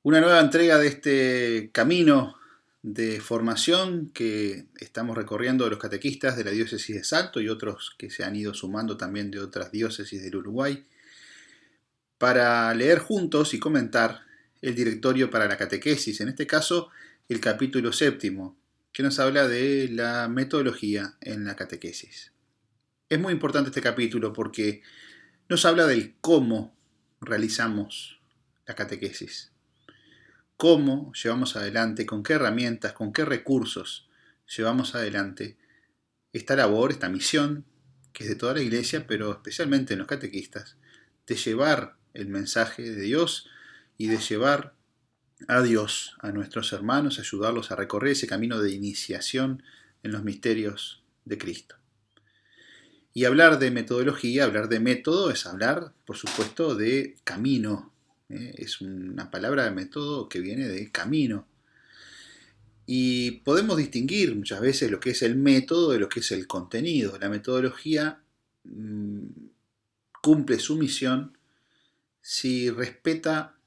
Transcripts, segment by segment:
Una nueva entrega de este camino de formación que estamos recorriendo los catequistas de la diócesis de Salto y otros que se han ido sumando también de otras diócesis del Uruguay para leer juntos y comentar el directorio para la catequesis, en este caso el capítulo séptimo, que nos habla de la metodología en la catequesis. Es muy importante este capítulo porque nos habla del cómo realizamos la catequesis. Cómo llevamos adelante, con qué herramientas, con qué recursos llevamos adelante esta labor, esta misión, que es de toda la iglesia, pero especialmente en los catequistas, de llevar el mensaje de Dios y de llevar a Dios a nuestros hermanos, ayudarlos a recorrer ese camino de iniciación en los misterios de Cristo. Y hablar de metodología, hablar de método, es hablar, por supuesto, de camino. Es una palabra de método que viene de camino. Y podemos distinguir muchas veces lo que es el método de lo que es el contenido. La metodología cumple su misión si respeta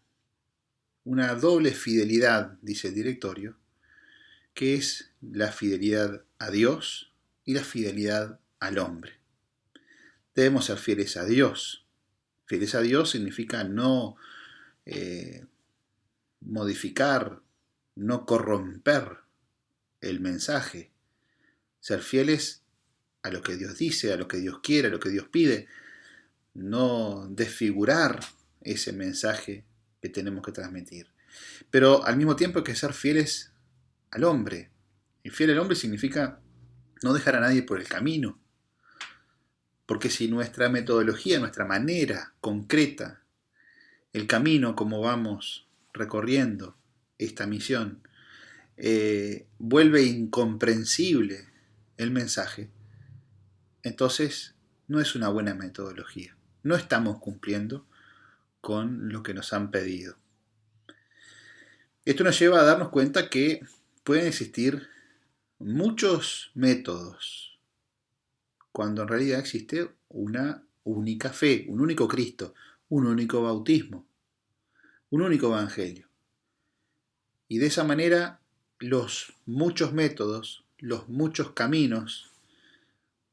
una doble fidelidad, dice el directorio, que es la fidelidad a Dios y la fidelidad al hombre. Debemos ser fieles a Dios. Fieles a Dios significa no modificar, no corromper el mensaje. Ser fieles a lo que Dios dice, a lo que Dios quiere, a lo que Dios pide. No desfigurar ese mensaje que tenemos que transmitir. Pero al mismo tiempo hay que ser fieles al hombre. Y fiel al hombre significa no dejar a nadie por el camino. Porque si nuestra metodología, nuestra manera concreta, el camino como vamos recorriendo esta misión, vuelve incomprensible el mensaje, entonces no es una buena metodología. No estamos cumpliendo con lo que nos han pedido. Esto nos lleva a darnos cuenta que pueden existir muchos métodos, cuando en realidad existe una única fe, un único Cristo, un único bautismo, un único evangelio. Y de esa manera los muchos métodos, los muchos caminos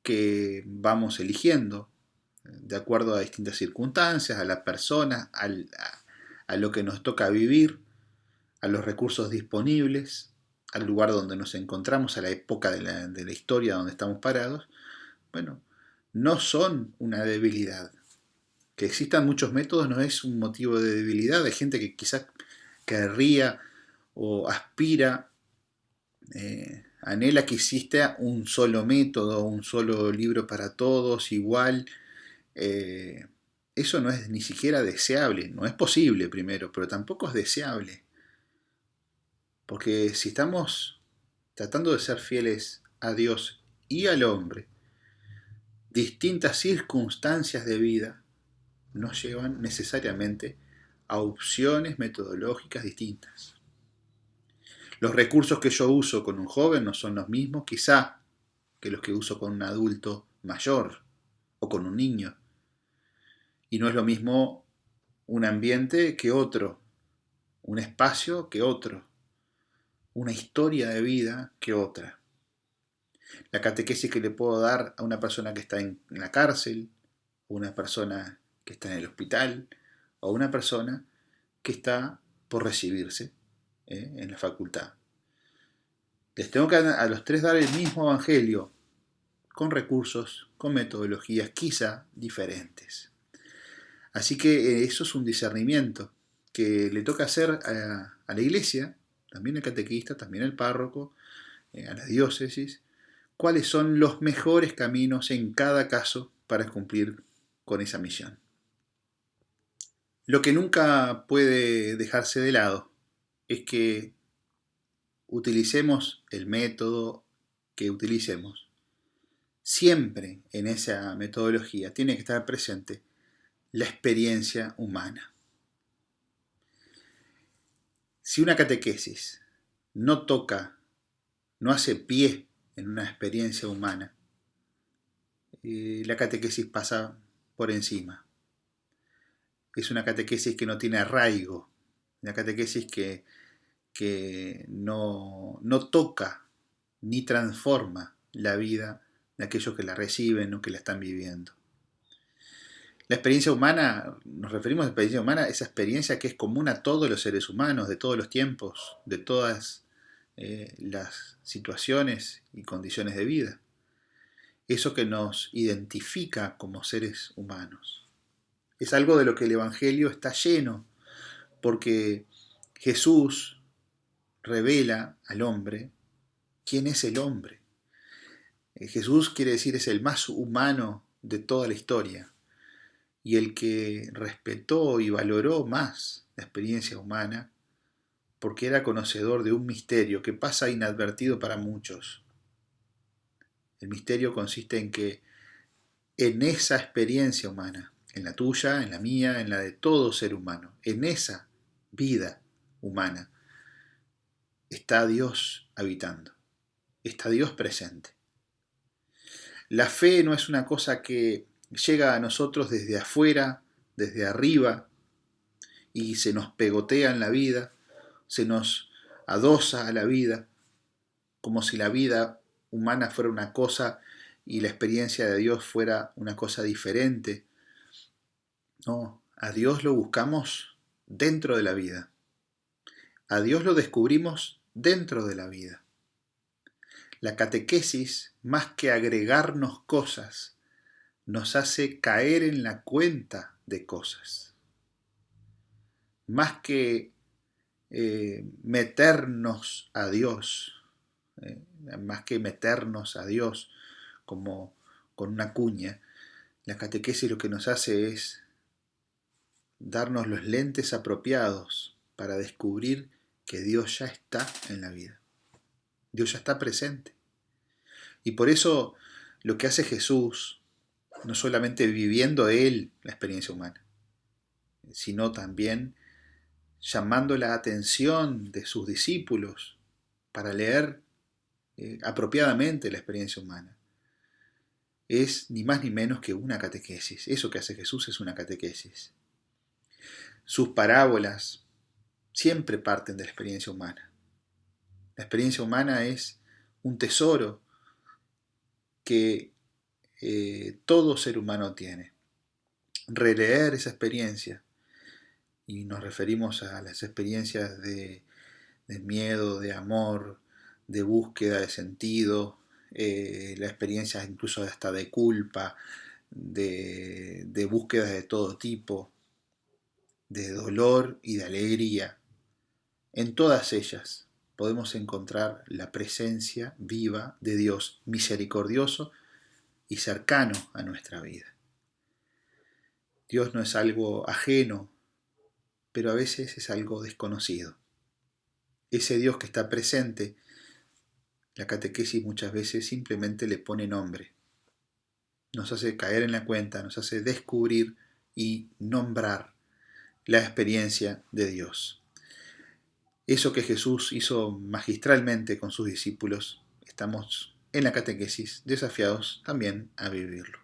que vamos eligiendo, de acuerdo a distintas circunstancias, a la persona, a lo que nos toca vivir, a los recursos disponibles, al lugar donde nos encontramos, a la época de la historia donde estamos parados, bueno, no son una debilidad. Que existan muchos métodos no es un motivo de debilidad. Hay gente que quizás querría o aspira, anhela que exista un solo método, un solo libro para todos, igual. Eh, Eso no es ni siquiera deseable, no es posible primero, pero tampoco es deseable. Porque si estamos tratando de ser fieles a Dios y al hombre, distintas circunstancias de vida nos llevan necesariamente a opciones metodológicas distintas. Los recursos que yo uso con un joven no son los mismos quizá que los que uso con un adulto mayor o con un niño. Y no es lo mismo un ambiente que otro, un espacio que otro, una historia de vida que otra. La catequesis que le puedo dar a una persona que está en la cárcel, o una persona que está en el hospital, o una persona que está por recibirse en la facultad. Les tengo que a los tres dar el mismo evangelio, con recursos, con metodologías quizá diferentes. Así que eso es un discernimiento que le toca hacer a la iglesia, también al catequista, también al párroco, a la diócesis, cuáles son los mejores caminos en cada caso para cumplir con esa misión. Lo que nunca puede dejarse de lado es que utilicemos el método que utilicemos. Siempre en esa metodología tiene que estar presente la experiencia humana. Si una catequesis no toca, no hace pie en una experiencia humana, la catequesis pasa por encima. Es una catequesis que no tiene arraigo una catequesis que no toca ni transforma la vida de aquellos que la reciben o que la están viviendo. La experiencia humana, nos referimos a la experiencia humana, esa experiencia que es común a todos los seres humanos, de todos los tiempos, de todas las situaciones y condiciones de vida. Eso que nos identifica como seres humanos. Es algo de lo que el Evangelio está lleno, porque Jesús revela al hombre quién es el hombre. Jesús quiere decir es el más humano de toda la historia y el que respetó y valoró más la experiencia humana porque era conocedor de un misterio que pasa inadvertido para muchos. El misterio consiste en que en esa experiencia humana, en la tuya, en la mía, en la de todo ser humano, en esa vida humana, está Dios habitando, está Dios presente. La fe no es una cosa que llega a nosotros desde afuera, desde arriba, y se nos pegotea en la vida, se nos adosa a la vida, como si la vida humana fuera una cosa y la experiencia de Dios fuera una cosa diferente. No, a Dios lo buscamos dentro de la vida. A Dios lo descubrimos dentro de la vida. La catequesis, más que agregarnos cosas, nos hace caer en la cuenta de cosas. Más que meternos a Dios, más que meternos a Dios como con una cuña, la catequesis lo que nos hace es darnos los lentes apropiados para descubrir que Dios ya está en la vida. Dios ya está presente. Y por eso lo que hace Jesús, no solamente viviendo Él la experiencia humana, sino también llamando la atención de sus discípulos para leer apropiadamente la experiencia humana, es ni más ni menos que una catequesis. Eso que hace Jesús es una catequesis. Sus parábolas siempre parten de la experiencia humana. La experiencia humana es un tesoro que todo ser humano tiene. Releer esa experiencia, y nos referimos a las experiencias de miedo, de amor, de búsqueda de sentido, la experiencia incluso hasta de culpa, de búsquedas de todo tipo, de dolor y de alegría. En todas ellas podemos encontrar la presencia viva de Dios misericordioso y cercano a nuestra vida. Dios no es algo ajeno, pero a veces es algo desconocido. Ese Dios que está presente, la catequesis muchas veces simplemente le pone nombre. Nos hace caer en la cuenta, nos hace descubrir y nombrar la experiencia de Dios. Eso que Jesús hizo magistralmente con sus discípulos, estamos en la catequesis desafiados también a vivirlo.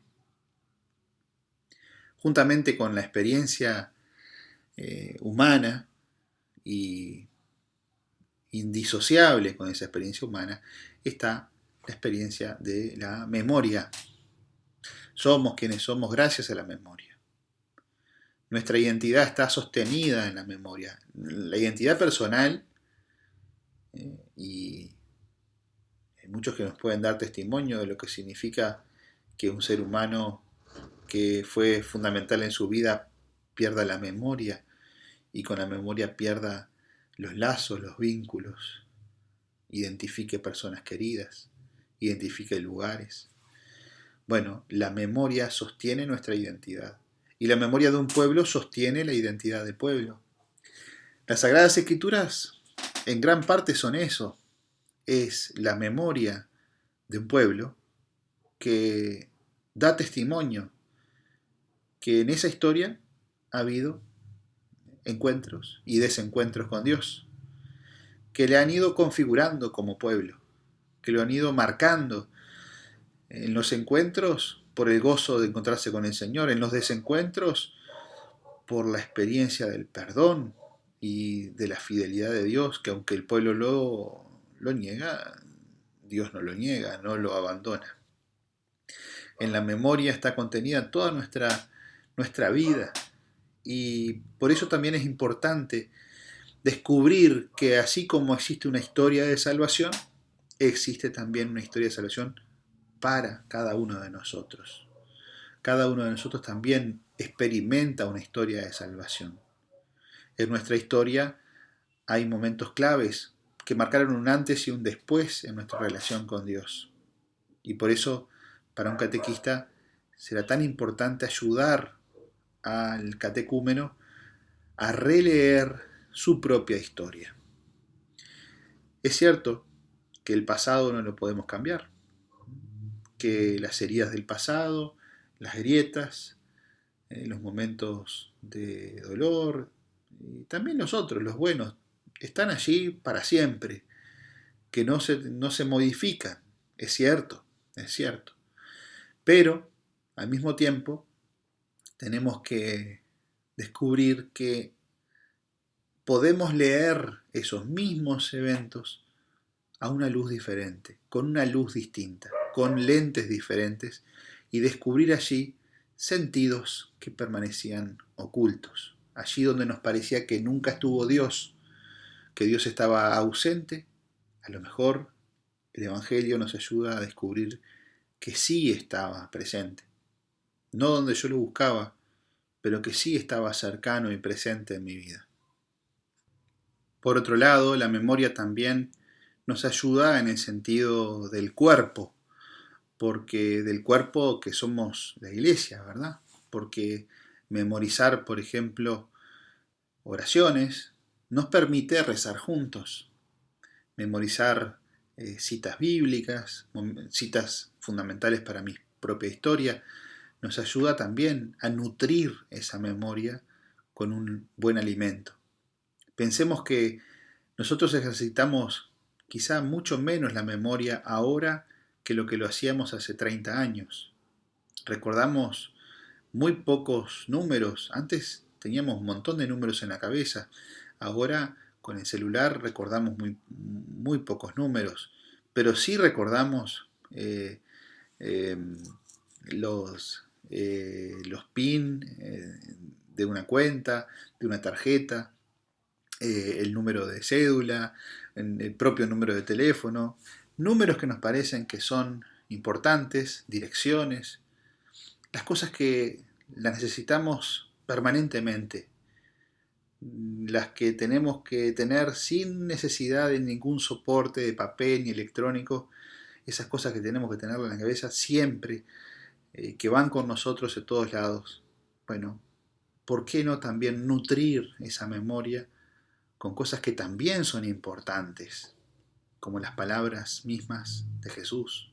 Juntamente con la experiencia humana y indisociable con esa experiencia humana, está la experiencia de la memoria. Somos quienes somos gracias a la memoria. Nuestra identidad está sostenida en la memoria. La identidad personal, y hay muchos que nos pueden dar testimonio de lo que significa que un ser humano que fue fundamental en su vida pierda la memoria y con la memoria pierda los lazos, los vínculos, identifique personas queridas, identifique lugares. Bueno, la memoria sostiene nuestra identidad y la memoria de un pueblo sostiene la identidad del pueblo. Las Sagradas Escrituras en gran parte son eso, es la memoria de un pueblo que da testimonio que en esa historia ha habido encuentros y desencuentros con Dios, que le han ido configurando como pueblo, que lo han ido marcando en los encuentros por el gozo de encontrarse con el Señor, en los desencuentros por la experiencia del perdón y de la fidelidad de Dios, que aunque el pueblo lo niega, Dios no lo niega, no lo abandona. En la memoria está contenida toda nuestra vida, y por eso también es importante descubrir que así como existe una historia de salvación, existe también una historia de salvación para cada uno de nosotros. Cada uno de nosotros también experimenta una historia de salvación. En nuestra historia hay momentos claves que marcaron un antes y un después en nuestra relación con Dios. Y por eso, para un catequista, será tan importante ayudar al catecúmeno a releer su propia historia. Es cierto que el pasado no lo podemos cambiar, que las heridas del pasado, las grietas, los momentos de dolor, y también los otros, los buenos, están allí para siempre, que no se modifican, es cierto, es cierto. Pero, al mismo tiempo, tenemos que descubrir que podemos leer esos mismos eventos a una luz diferente, con una luz distinta, con lentes diferentes, y descubrir allí sentidos que permanecían ocultos. Allí donde nos parecía que nunca estuvo Dios, que Dios estaba ausente, a lo mejor el Evangelio nos ayuda a descubrir que sí estaba presente. No donde yo lo buscaba, pero que sí estaba cercano y presente en mi vida. Por otro lado, la memoria también nos ayuda en el sentido del cuerpo, porque del cuerpo que somos la iglesia, ¿verdad? Porque memorizar, por ejemplo, oraciones nos permite rezar juntos, memorizar citas bíblicas, citas fundamentales para mi propia historia, nos ayuda también a nutrir esa memoria con un buen alimento. Pensemos que nosotros ejercitamos quizá mucho menos la memoria ahora que lo hacíamos hace 30 años. Recordamos muy pocos números. Antes teníamos un montón de números en la cabeza. Ahora con el celular recordamos muy pocos números. Pero sí recordamos eh, los PIN de una cuenta, de una tarjeta, el número de cédula, el propio número de teléfono, números que nos parecen que son importantes, direcciones, las cosas que las necesitamos permanentemente, las que tenemos que tener sin necesidad de ningún soporte de papel ni electrónico, esas cosas que tenemos que tener en la cabeza siempre, que van con nosotros de todos lados. Bueno, ¿por qué no también nutrir esa memoria con cosas que también son importantes, como las palabras mismas de Jesús?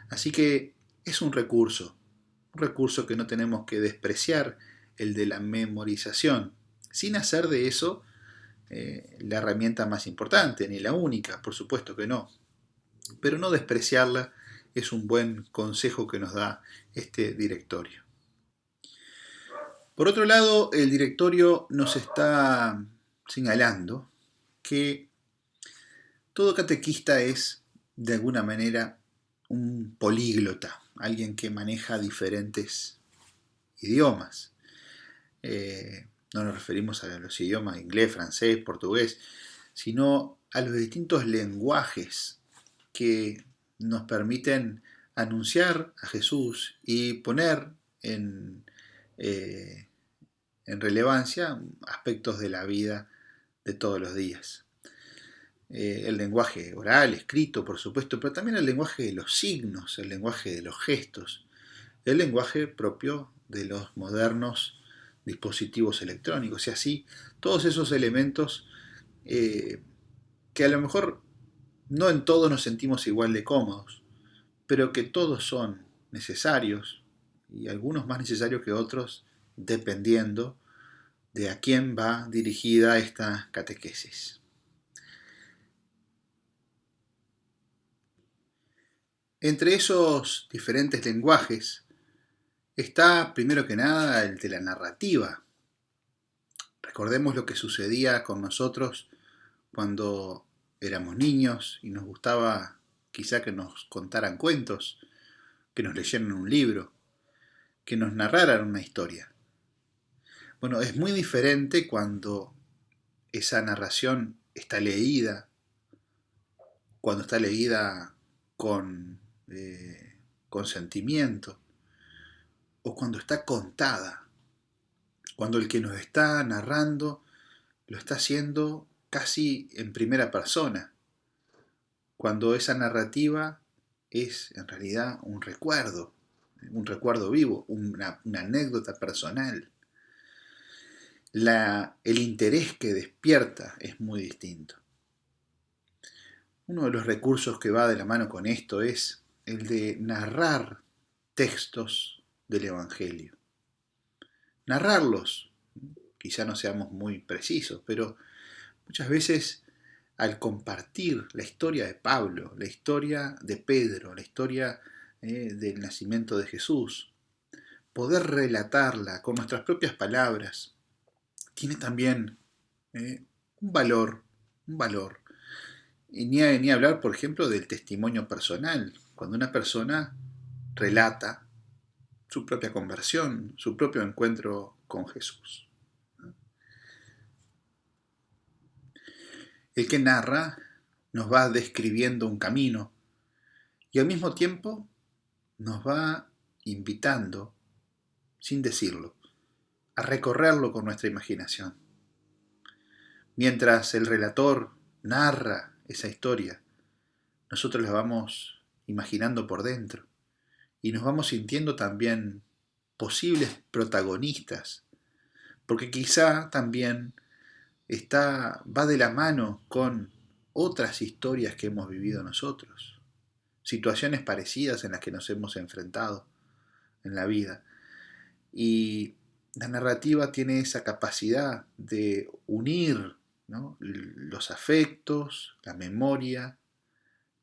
Así que es un recurso que no tenemos que despreciar, el de la memorización, sin hacer de eso la herramienta más importante, ni la única, por supuesto que no. Pero no despreciarla es un buen consejo que nos da este directorio. Por otro lado, el directorio nos está señalando que todo catequista es, de alguna manera, un políglota, alguien que maneja diferentes idiomas. No nos referimos a los idiomas inglés, francés, portugués, sino a los distintos lenguajes que nos permiten anunciar a Jesús y poner eh, en relevancia aspectos de la vida de todos los días. El lenguaje oral, escrito, por supuesto, pero también el lenguaje de los signos, el lenguaje de los gestos, el lenguaje propio de los modernos dispositivos electrónicos, y así todos esos elementos que a lo mejor no en todos nos sentimos igual de cómodos, pero que todos son necesarios, y algunos más necesarios que otros, dependiendo de a quién va dirigida esta catequesis. Entre esos diferentes lenguajes está, primero que nada, el de la narrativa. Recordemos lo que sucedía con nosotros cuando éramos niños y nos gustaba quizá que nos contaran cuentos, que nos leyeran un libro, que nos narraran una historia. Bueno, es muy diferente cuando esa narración está leída, cuando está leída con, con sentimiento, o cuando está contada, cuando el que nos está narrando lo está haciendo casi en primera persona, cuando esa narrativa es en realidad un recuerdo vivo, una anécdota personal. El interés que despierta es muy distinto. Uno de los recursos que va de la mano con esto es el de narrar textos del Evangelio. Narrarlos, quizá no seamos muy precisos, pero muchas veces al compartir la historia de Pablo, la historia de Pedro, la historia del nacimiento de Jesús, poder relatarla con nuestras propias palabras, tiene también un valor, un valor. Y ni hablar, por ejemplo, del testimonio personal, cuando una persona relata su propia conversión, su propio encuentro con Jesús. El que narra nos va describiendo un camino y al mismo tiempo nos va invitando, sin decirlo, a recorrerlo con nuestra imaginación. Mientras el relator narra esa historia, nosotros la vamos imaginando por dentro y nos vamos sintiendo también posibles protagonistas, porque quizá también va de la mano con otras historias que hemos vivido nosotros, situaciones parecidas en las que nos hemos enfrentado en la vida. Y la narrativa tiene esa capacidad de unir, ¿no?, los afectos, la memoria,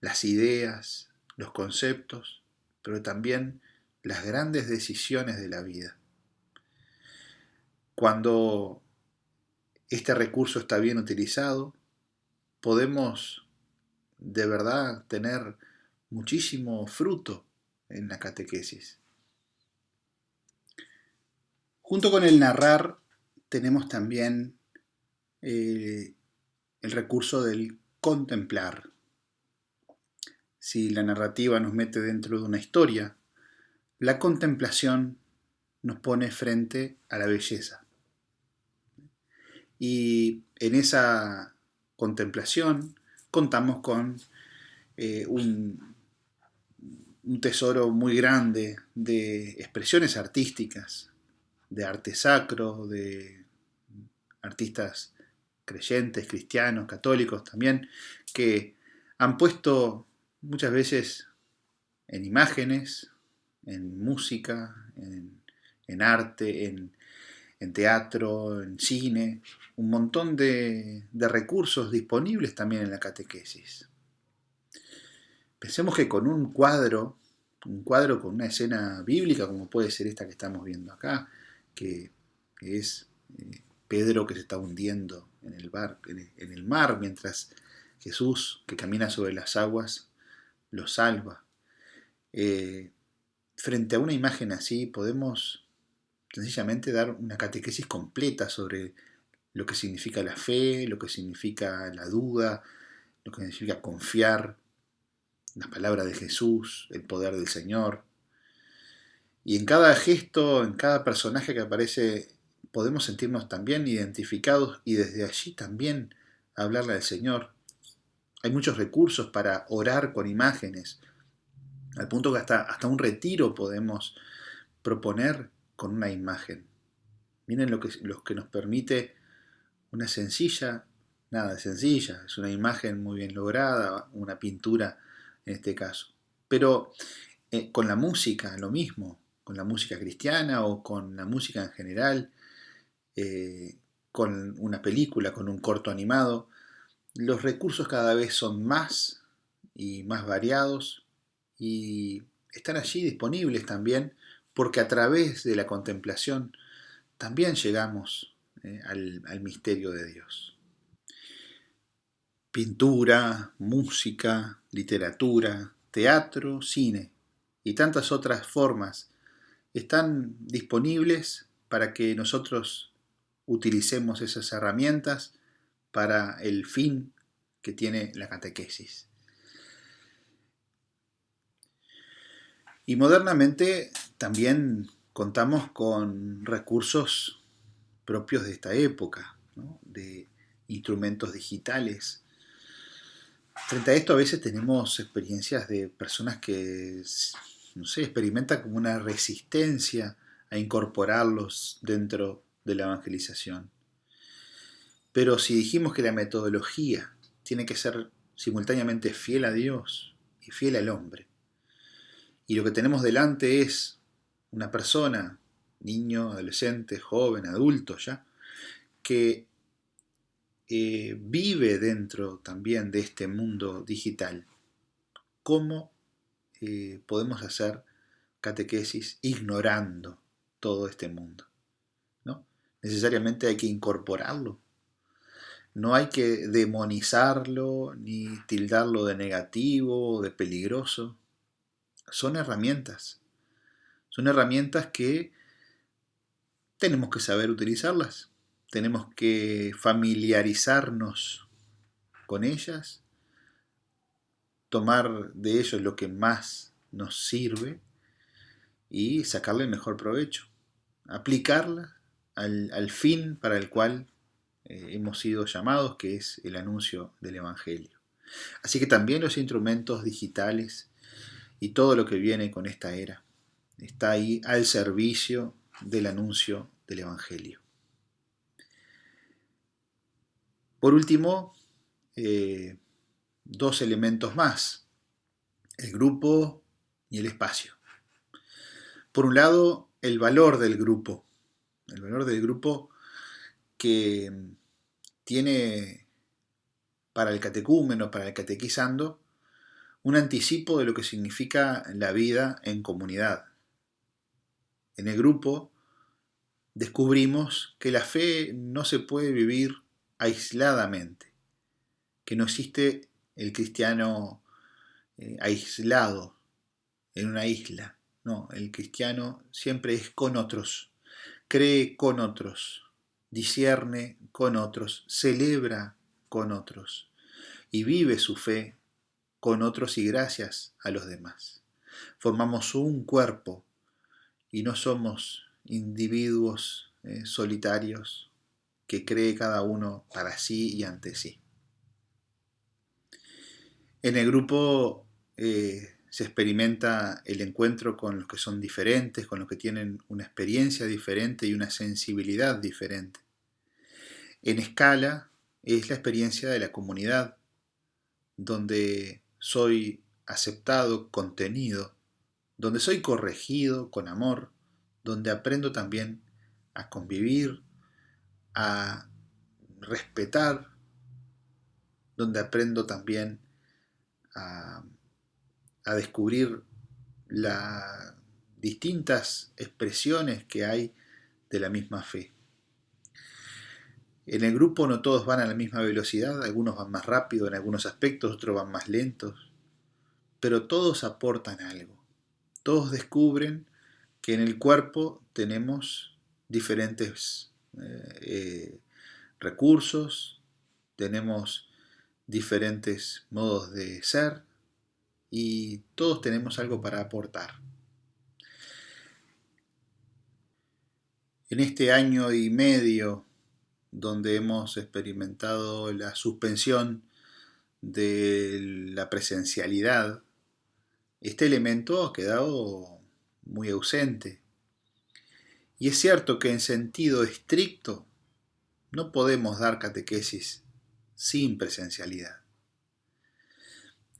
las ideas, los conceptos, pero también las grandes decisiones de la vida. Cuando este recurso está bien utilizado, podemos de verdad tener muchísimo fruto en la catequesis. Junto con el narrar tenemos también el recurso del contemplar. Si la narrativa nos mete dentro de una historia, la contemplación nos pone frente a la belleza. Y en esa contemplación contamos con un tesoro muy grande de expresiones artísticas, de arte sacro, de artistas creyentes, cristianos, católicos también, que han puesto muchas veces en imágenes, en música, en arte, en teatro, en cine, un montón de recursos disponibles también en la catequesis. Pensemos que con un cuadro con una escena bíblica, como puede ser esta que estamos viendo acá, que es Pedro que se está hundiendo en el mar, mientras Jesús, que camina sobre las aguas, lo salva. Frente a una imagen así podemos sencillamente dar una catequesis completa sobre lo que significa la fe, lo que significa la duda, lo que significa confiar, la palabra de Jesús, el poder del Señor. Y en cada gesto, en cada personaje que aparece, podemos sentirnos también identificados y desde allí también hablarle al Señor. Hay muchos recursos para orar con imágenes, al punto que hasta un retiro podemos proponer con una imagen. Miren lo que nos permite una sencilla, nada de sencilla, es una imagen muy bien lograda, una pintura en este caso. Pero con la música, lo mismo, con la música cristiana o con la música en general, con una película, con un corto animado, los recursos cada vez son más y más variados y están allí disponibles también porque a través de la contemplación también llegamos al misterio de Dios. Pintura, música, literatura, teatro, cine y tantas otras formas están disponibles para que nosotros utilicemos esas herramientas para el fin que tiene la catequesis. Y modernamente también contamos con recursos propios de esta época, ¿no? De instrumentos digitales. Frente a esto a veces tenemos experiencias de personas que, no sé, experimentan como una resistencia a incorporarlos dentro de la evangelización. Pero si dijimos que la metodología tiene que ser simultáneamente fiel a Dios y fiel al hombre, y lo que tenemos delante es una persona, niño, adolescente, joven, adulto ya, que vive dentro también de este mundo digital, ¿cómo podemos hacer catequesis ignorando todo este mundo? ¿No? Necesariamente hay que incorporarlo. No hay que demonizarlo ni tildarlo de negativo o de peligroso. Son herramientas. Son herramientas que tenemos que saber utilizarlas. Tenemos que familiarizarnos con ellas, tomar de ellos lo que más nos sirve y sacarle el mejor provecho. Aplicarla al fin para el cual hemos sido llamados, que es el anuncio del Evangelio. Así que también los instrumentos digitales y todo lo que viene con esta era está ahí al servicio del anuncio del Evangelio. Por último, dos elementos más, el grupo y el espacio. Por un lado, el valor del grupo que tiene para el catecúmeno, para el catequizando, un anticipo de lo que significa la vida en comunidad. En el grupo descubrimos que la fe no se puede vivir aisladamente, que no existe el cristiano aislado en una isla. No, el cristiano siempre es con otros, cree con otros, discierne con otros, celebra con otros y vive su fe con otros y gracias a los demás. Formamos un cuerpo y no somos individuos solitarios que cree cada uno para sí y ante sí. En el grupo se experimenta el encuentro con los que son diferentes, con los que tienen una experiencia diferente y una sensibilidad diferente. En escala es la experiencia de la comunidad, donde soy aceptado, contenido, donde soy corregido con amor, donde aprendo también a convivir, a respetar, donde aprendo también a, a descubrir las distintas expresiones que hay de la misma fe. En el grupo no todos van a la misma velocidad, algunos van más rápido en algunos aspectos, otros van más lentos, pero todos aportan algo. Todos descubren que en el cuerpo tenemos diferentes recursos, tenemos diferentes modos de ser y todos tenemos algo para aportar. En este año y medio donde hemos experimentado la suspensión de la presencialidad, este elemento ha quedado muy ausente. Y es cierto que en sentido estricto no podemos dar catequesis sin presencialidad.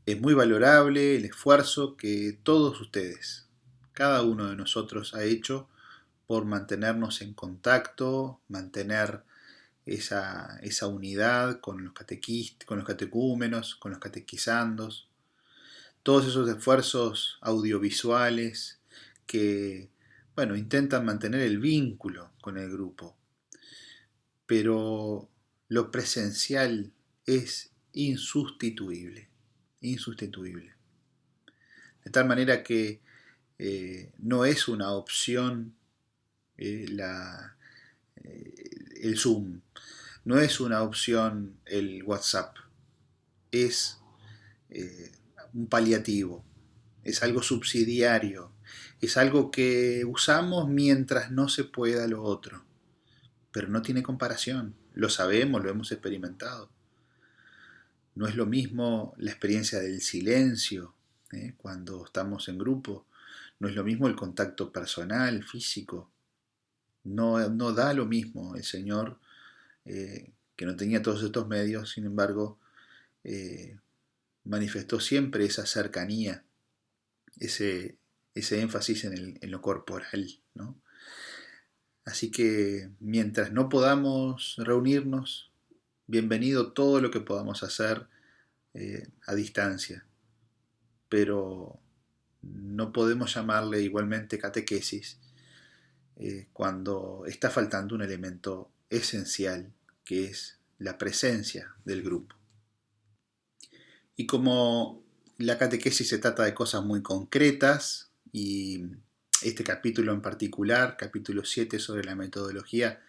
Es muy valorable el esfuerzo que todos ustedes, cada uno de nosotros, ha hecho por mantenernos en contacto, mantener esa unidad con los con los catecúmenos, con los catequizandos, todos esos esfuerzos audiovisuales que, bueno, intentan mantener el vínculo con el grupo. pero lo presencial es insustituible, insustituible. De tal manera que no es una opción eh, la, el Zoom, no es una opción el WhatsApp, es eh, un paliativo, es algo subsidiario, es algo que usamos mientras no se pueda lo otro, pero no tiene comparación, lo sabemos, lo hemos experimentado. No es lo mismo la experiencia del silencio, cuando estamos en grupo, no es lo mismo el contacto personal, físico, no da lo mismo el Señor, que no tenía todos estos medios, sin embargo, eh, manifestó siempre esa cercanía, ese, ese énfasis en lo corporal, ¿no? Así que mientras no podamos reunirnos, bienvenido todo lo que podamos hacer a distancia, pero no podemos llamarle igualmente catequesis cuando está faltando un elemento esencial, que es la presencia del grupo. Y como la catequesis se trata de cosas muy concretas, y este capítulo en particular, capítulo 7 sobre la metodología,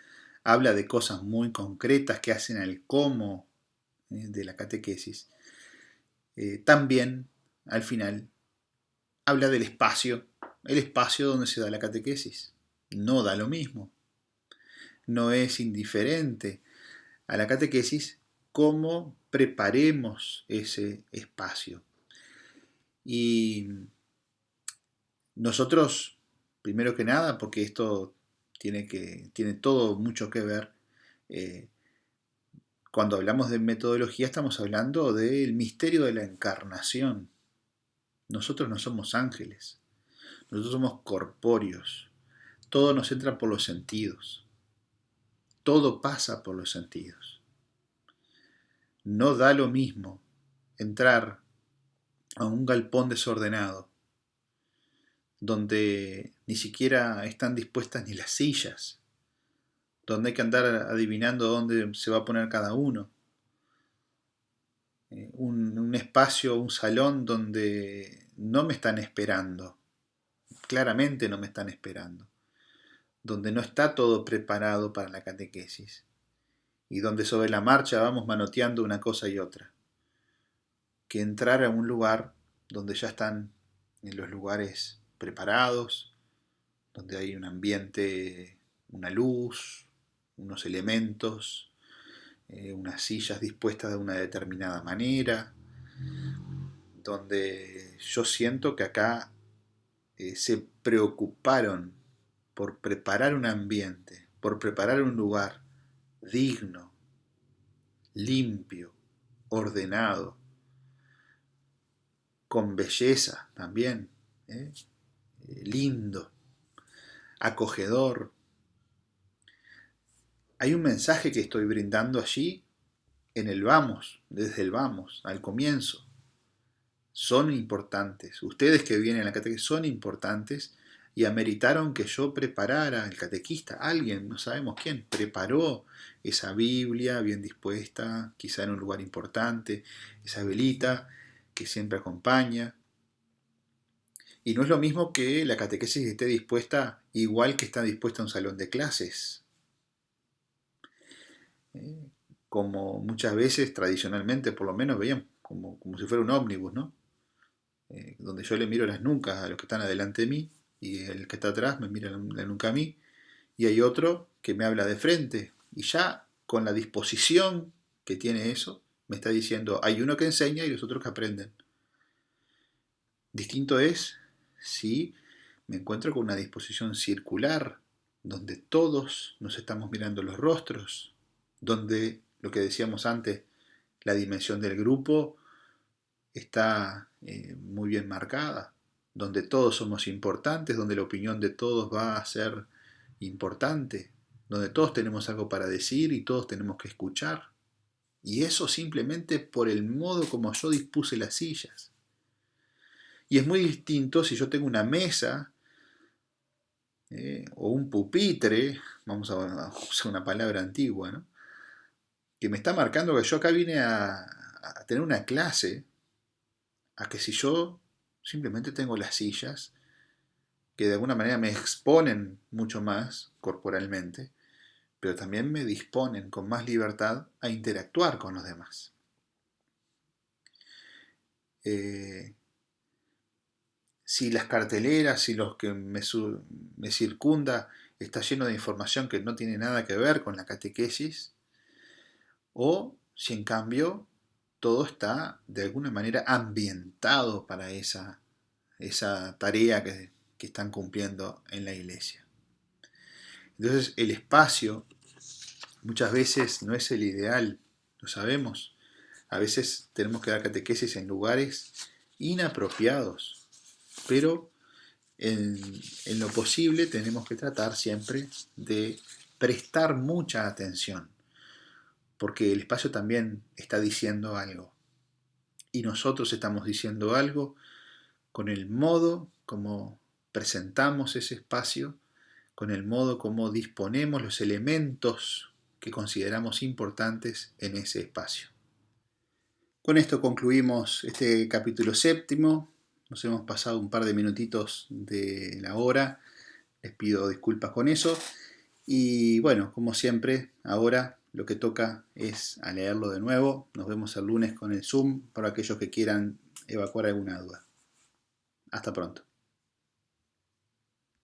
habla de cosas muy concretas que hacen al cómo de la catequesis, también al final habla del espacio, el espacio donde se da la catequesis. No da lo mismo, no es indiferente a la catequesis cómo preparemos ese espacio. Y nosotros, primero que nada, porque esto tiene todo mucho que ver, eh, cuando hablamos de metodología estamos hablando del misterio de la encarnación. Nosotros no somos ángeles, nosotros somos corpóreos, todo nos entra por los sentidos, todo pasa por los sentidos. No da lo mismo entrar a un galpón desordenado, donde ni siquiera están dispuestas ni las sillas, donde hay que andar adivinando dónde se va a poner cada uno. Un espacio, un salón donde no me están esperando, claramente no me están esperando, donde no está todo preparado para la catequesis y donde sobre la marcha vamos manoteando una cosa y otra. Que entrar a un lugar donde ya están en los lugares preparados, donde hay un ambiente, una luz, unos elementos, unas sillas dispuestas de una determinada manera, donde yo siento que acá se preocuparon por preparar un ambiente, por preparar un lugar digno, limpio, ordenado, con belleza también, lindo, acogedor. Hay un mensaje que estoy brindando allí en el vamos, desde el vamos, al comienzo. Son importantes. Ustedes que vienen a la catequesis son importantes y ameritaron que yo preparara, el catequista, alguien, no sabemos quién, preparó esa Biblia bien dispuesta, quizá en un lugar importante, esa velita que siempre acompaña. Y no es lo mismo que la catequesis esté dispuesta igual que está dispuesta un salón de clases. Como muchas veces, tradicionalmente, por lo menos, veían como si fuera un ómnibus, ¿no? Donde yo le miro las nucas a los que están adelante de mí y el que está atrás me mira la nuca a mí y hay otro que me habla de frente y ya con la disposición que tiene eso me está diciendo hay uno que enseña y los otros que aprenden. Distinto es si me encuentro con una disposición circular donde todos nos estamos mirando los rostros, donde lo que decíamos antes, la dimensión del grupo está muy bien marcada, donde todos somos importantes, donde la opinión de todos va a ser importante, donde todos tenemos algo para decir y todos tenemos que escuchar. Y eso simplemente por el modo como yo dispuse las sillas. Y es muy distinto si yo tengo una mesa o un pupitre, vamos a usar una palabra antigua, ¿no? Que me está marcando que yo acá vine a tener una clase, a que si yo simplemente tengo las sillas, que de alguna manera me exponen mucho más corporalmente, pero también me disponen con más libertad a interactuar con los demás. Eh, si las carteleras, si los que me circunda está lleno de información que no tiene nada que ver con la catequesis, o si en cambio todo está de alguna manera ambientado para esa tarea que están cumpliendo en la iglesia. Entonces el espacio muchas veces no es el ideal, lo sabemos. A veces tenemos que dar catequesis en lugares inapropiados, pero en lo posible tenemos que tratar siempre de prestar mucha atención, porque el espacio también está diciendo algo. Y nosotros estamos diciendo algo con el modo como presentamos ese espacio, con el modo como disponemos los elementos que consideramos importantes en ese espacio. Con esto concluimos este capítulo séptimo. Nos hemos pasado un par de minutitos de la hora. Les pido disculpas con eso. Y bueno, como siempre, ahora lo que toca es a leerlo de nuevo. Nos vemos el lunes con el Zoom para aquellos que quieran evacuar alguna duda. Hasta pronto.